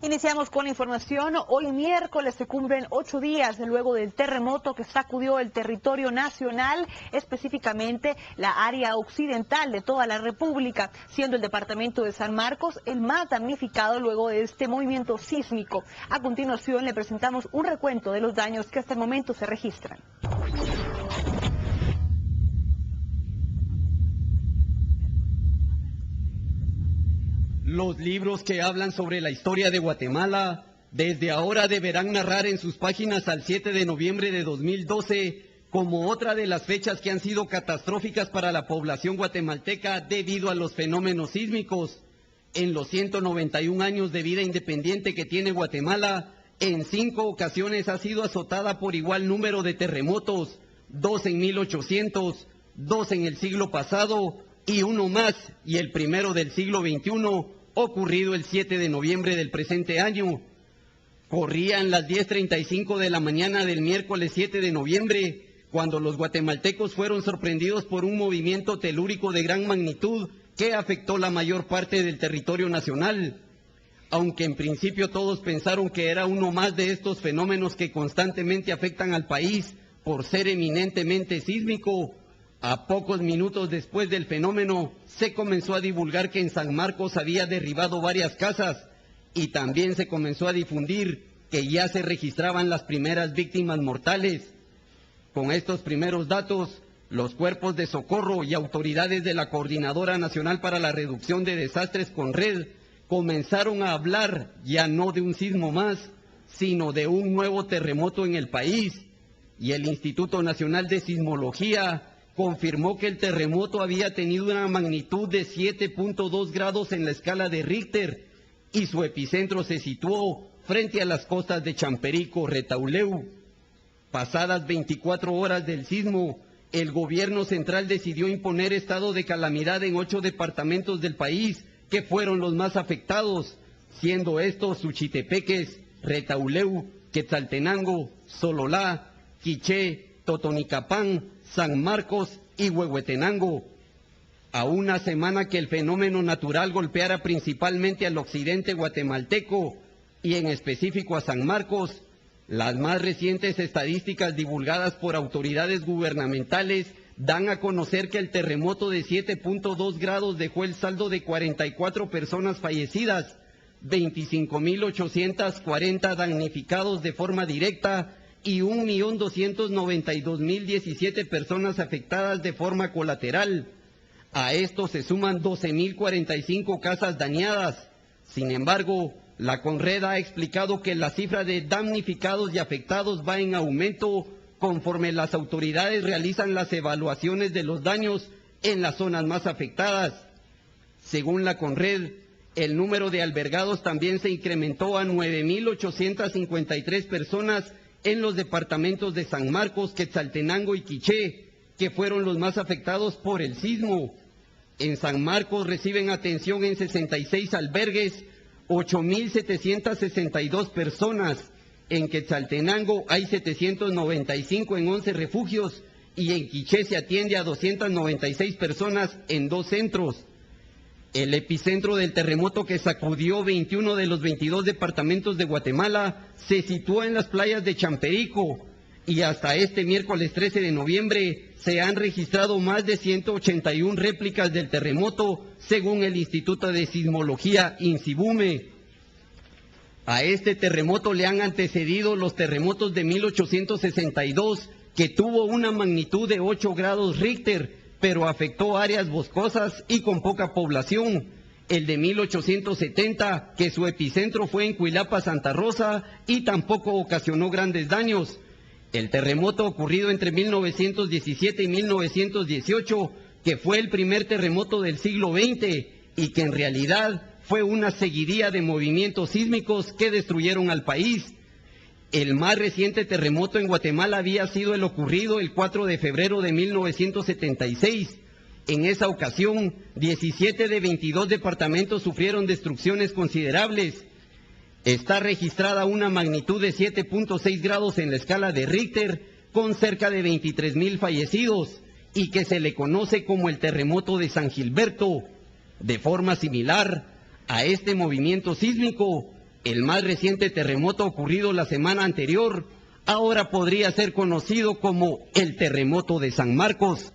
Iniciamos con la información. Hoy miércoles se cumplen 8 días luego del terremoto que sacudió el territorio nacional, específicamente la área occidental de toda la República, siendo el departamento de San Marcos el más damnificado luego de este movimiento sísmico. A continuación le presentamos un recuento de los daños que hasta el momento se registran. Los libros que hablan sobre la historia de Guatemala desde ahora deberán narrar en sus páginas al 7 de noviembre de 2012 como otra de las fechas que han sido catastróficas para la población guatemalteca debido a los fenómenos sísmicos. En los 191 años de vida independiente que tiene Guatemala, en 5 ocasiones ha sido azotada por igual número de terremotos, 2 en 1800, 2 en el siglo pasado y uno más, y el primero del siglo XXI, ocurrido el 7 de noviembre del presente año. Corrían las 10:35 de la mañana del miércoles 7 de noviembre, cuando los guatemaltecos fueron sorprendidos por un movimiento telúrico de gran magnitud que afectó la mayor parte del territorio nacional. Aunque en principio todos pensaron que era uno más de estos fenómenos que constantemente afectan al país por ser eminentemente sísmico, a pocos minutos después del fenómeno se comenzó a divulgar que en San Marcos había derribado varias casas y también se comenzó a difundir que ya se registraban las primeras víctimas mortales. Con estos primeros datos, los cuerpos de socorro y autoridades de la Coordinadora Nacional para la Reducción de Desastres CONRED comenzaron a hablar ya no de un sismo más, sino de un nuevo terremoto en el país, y el Instituto Nacional de Sismología confirmó que el terremoto había tenido una magnitud de 7.2 grados en la escala de Richter y su epicentro se situó frente a las costas de Champerico, Retauleu. Pasadas 24 horas del sismo, el gobierno central decidió imponer estado de calamidad en 8 departamentos del país que fueron los más afectados, siendo estos Suchitepeques, Retauleu, Quetzaltenango, Sololá, Quiché, Totonicapán, San Marcos y Huehuetenango. A una semana que el fenómeno natural golpeara principalmente al occidente guatemalteco y en específico a San Marcos, las más recientes estadísticas divulgadas por autoridades gubernamentales dan a conocer que el terremoto de 7.2 grados dejó el saldo de 44 personas fallecidas, 25.840 damnificados de forma directa y 1.292.017 personas afectadas de forma colateral. A esto se suman 12.045 casas dañadas. Sin embargo, la CONRED ha explicado que la cifra de damnificados y afectados va en aumento conforme las autoridades realizan las evaluaciones de los daños en las zonas más afectadas. Según la CONRED, el número de albergados también se incrementó a 9.853 personas en los departamentos de San Marcos, Quetzaltenango y Quiché, que fueron los más afectados por el sismo. En San Marcos reciben atención en 66 albergues, 8.762 personas. En Quetzaltenango hay 795 en 11 refugios y en Quiché se atiende a 296 personas en 2 centros. El epicentro del terremoto que sacudió 21 de los 22 departamentos de Guatemala se sitúa en las playas de Champerico y hasta este miércoles 13 de noviembre se han registrado más de 181 réplicas del terremoto según el Instituto de Sismología INSIBUME. A este terremoto le han antecedido los terremotos de 1862 que tuvo una magnitud de 8 grados Richter, pero afectó áreas boscosas y con poca población. El de 1870, que su epicentro fue en Cuilapa, Santa Rosa, y tampoco ocasionó grandes daños. El terremoto ocurrido entre 1917 y 1918, que fue el primer terremoto del siglo XX, y que en realidad fue una seguidilla de movimientos sísmicos que destruyeron al país. El más reciente terremoto en Guatemala había sido el ocurrido el 4 de febrero de 1976. En esa ocasión, 17 de 22 departamentos sufrieron destrucciones considerables. Está registrada una magnitud de 7.6 grados en la escala de Richter, con cerca de 23.000 fallecidos, y que se le conoce como el terremoto de San Gilberto. De forma similar a este movimiento sísmico, el más reciente terremoto ocurrido la semana anterior ahora podría ser conocido como el terremoto de San Marcos,